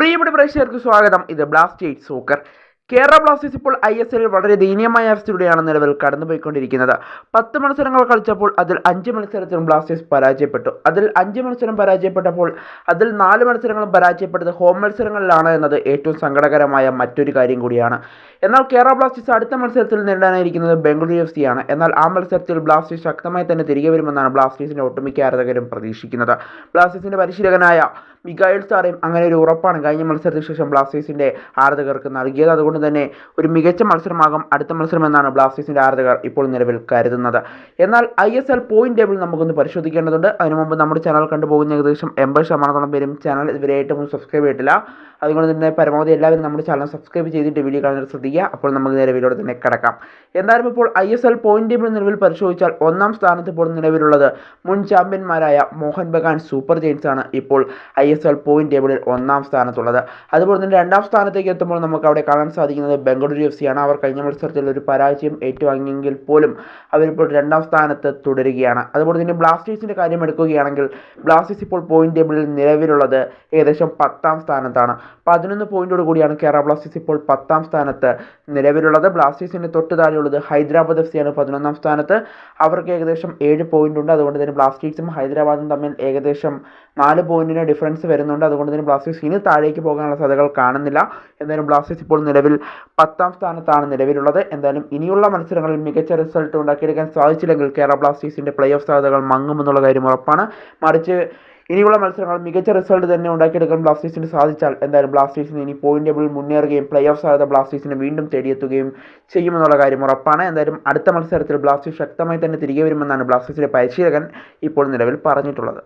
പ്രിയപ്പെട്ട പ്രേക്ഷകർക്ക് സ്വാഗതം. ഇത് ബ്ലാസ്റ്റേഴ്സ് സോക്കർ. കേരള ബ്ലാസ്റ്റേഴ്സ് ഇപ്പോൾ ISL വളരെ ദയനീയമായ അവസ്ഥയിലൂടെയാണ് നിലവിൽ കടന്നുപോയിക്കൊണ്ടിരിക്കുന്നത്. 10 മത്സരങ്ങൾ കളിച്ചപ്പോൾ അതിൽ 5 മത്സരത്തിലും ബ്ലാസ്റ്റേഴ്സ് പരാജയപ്പെട്ടു. അതിൽ 5 മത്സരം പരാജയപ്പെട്ടപ്പോൾ അതിൽ 4 മത്സരങ്ങളും പരാജയപ്പെട്ടത് ഹോം മത്സരങ്ങളിലാണ് എന്നത് ഏറ്റവും സങ്കടകരമായ മറ്റൊരു കാര്യം കൂടിയാണ്. എന്നാൽ കേരള ബ്ലാസ്റ്റേഴ്സ് അടുത്ത മത്സരത്തിൽ നേരിടാനായിരിക്കുന്നത് ബംഗളൂരു FC ആണ്. എന്നാൽ ആ മത്സരത്തിൽ ബ്ലാസ്റ്റേഴ്സ് ശക്തമായി തന്നെ തിരികെ വരുമെന്നാണ് ബ്ലാസ്റ്റേഴ്സിൻ്റെ ഒട്ടുമിക്ക ആരാധകരും പ്രതീക്ഷിക്കുന്നത്. ബ്ലാസ്റ്റേഴ്സിൻ്റെ പരിശീലകനായ മിഗായിൽ സാറേയും അങ്ങനെ ഒരു ഉറപ്പാണ് കഴിഞ്ഞ മത്സരത്തിന് ശേഷം ബ്ലാസ്റ്റേഴ്സിൻ്റെ ആരാധകർക്ക് നൽകിയത്. അതുകൊണ്ട് തന്നെ ഒരു മികച്ച മത്സരമാകും അടുത്ത മത്സരം എന്നാണ് ബ്ലാസ്റ്റേഴ്സിൻ്റെ ആരാധകർ ഇപ്പോൾ നിലവിൽ കരുതുന്നത്. എന്നാൽ ISL പോയിന്റ് ടേബിൾ നമുക്കൊന്ന് പരിശോധിക്കേണ്ടതുണ്ട്. അതിനു മുമ്പ് നമ്മുടെ ചാനൽ കണ്ടുപോകുന്ന ഏകദേശം 80% പേരും ചാനൽ ഇതുവരെ ഏറ്റവും സബ്സ്ക്രൈബ് ചെയ്തിട്ടില്ല. അതുകൊണ്ട് തന്നെ പരമാവധി എല്ലാവരും നമ്മുടെ ചാനൽ സബ്സ്ക്രൈബ് ചെയ്തിട്ട് വീഡിയോ കാണാൻ ശ്രദ്ധിക്കുക. അപ്പോൾ നമുക്ക് നിലവിലൂടെ തന്നെ കിടക്കാം. എന്തായാലും ഇപ്പോൾ ISL പോയിന്റ് ടേബിൾ നിലവിൽ പരിശോധിച്ചാൽ ഒന്നാം സ്ഥാനത്ത് ഇപ്പോൾ നിലവിലുള്ളത് മുൻ ചാമ്പ്യന്മാരായ മോഹൻ ബഗാൻ സൂപ്പർ ജയൻസ് ആണ് ഇപ്പോൾ ISL പോയിന്റ് ടേബിളിൽ ഒന്നാം സ്ഥാനത്തുള്ളത്. അതുപോലെ തന്നെ രണ്ടാം സ്ഥാനത്തേക്ക് എത്തുമ്പോൾ നമുക്ക് അവിടെ കാണാൻ സാധിക്കുന്നത് ബംഗളൂരു FC ആണ്. അവർ കഴിഞ്ഞ മത്സരത്തിൽ ഒരു പരാജയം ഏറ്റുവാങ്ങിയെങ്കിൽ പോലും അവരിപ്പോൾ രണ്ടാം സ്ഥാനത്ത് തുടരുകയാണ്. അതുപോലെ തന്നെ ബ്ലാസ്റ്റേഴ്സിൻ്റെ കാര്യം എടുക്കുകയാണെങ്കിൽ ബ്ലാസ്റ്റേഴ്സ് ഇപ്പോൾ പോയിന്റ് ടേബിളിൽ നിലവിലുള്ളത് ഏകദേശം 10ാം സ്ഥാനത്താണ്. 11 പോയിന്റോട് കൂടിയാണ് കേരള ബ്ലാസ്റ്റേഴ്സ് ഇപ്പോൾ 10ാം സ്ഥാനത്ത് നിലവിലുള്ളത്. ബ്ലാസ്റ്റേഴ്സിന് തൊട്ട് താഴെയുള്ളത് ഹൈദരാബാദ് FC ആണ് 11ാം സ്ഥാനത്ത്. അവർക്ക് ഏകദേശം 7 പോയിന്റ് ഉണ്ട്. അതുകൊണ്ട് തന്നെ ബ്ലാസ്റ്റേഴ്സും ഹൈദരാബാദും തമ്മിൽ ഏകദേശം 4 പോയിന്റിന് ഡിഫറൻസ് വരുന്നുണ്ട്. അതുകൊണ്ട് തന്നെ ബ്ലാസ്റ്റേഴ്സ് ഇനി താഴേക്ക് പോകാനുള്ള സാധ്യതകൾ കാണുന്നില്ല. എന്തായാലും ബ്ലാസ്റ്റേഴ്സ് ഇപ്പോൾ നിലവിൽ 10ാം സ്ഥാനത്താണ് നിലവിലുള്ളത്. എന്തായാലും ഇനിയുള്ള മത്സരങ്ങളിൽ മികച്ച റിസൾട്ട് ഉണ്ടാക്കിയെടുക്കാൻ സാധിച്ചില്ലെങ്കിൽ കേരള ബ്ലാസ്റ്റേഴ്സിൻ്റെ പ്ലേ ഓഫ് സാധ്യതകൾ മങ്ങുമെന്നുള്ള കാര്യം ഉറപ്പാണ്. മറിച്ച് ഇനിയുള്ള മത്സരങ്ങൾ മികച്ച റിസൾട്ട് തന്നെ ഉണ്ടാക്കിയെടുക്കാൻ ബ്ലാസ്റ്റേഴ്സിന് സാധിച്ചാൽ എന്തായാലും ബ്ലാസ്റ്റേഴ്സിന് ഇനി പോയിന്റ് ടേബിളിൽ മുന്നേറുകയും പ്ലേ ഓഫ് സാധ്യത ബ്ലാസ്റ്റേഴ്സിന് വീണ്ടും തേടിയെത്തുകയും ചെയ്യുമെന്നുള്ള കാര്യം ഉറപ്പാണ്. എന്തായാലും അടുത്ത മത്സരത്തിൽ ബ്ലാസ്റ്റേഴ്സ് ശക്തമായി തന്നെ തിരികെ വരുമെന്നാണ് ബ്ലാസ്റ്റേഴ്സിലെ പരിശീലകൻ ഇപ്പോൾ നിലവിൽ പറഞ്ഞിട്ടുള്ളത്.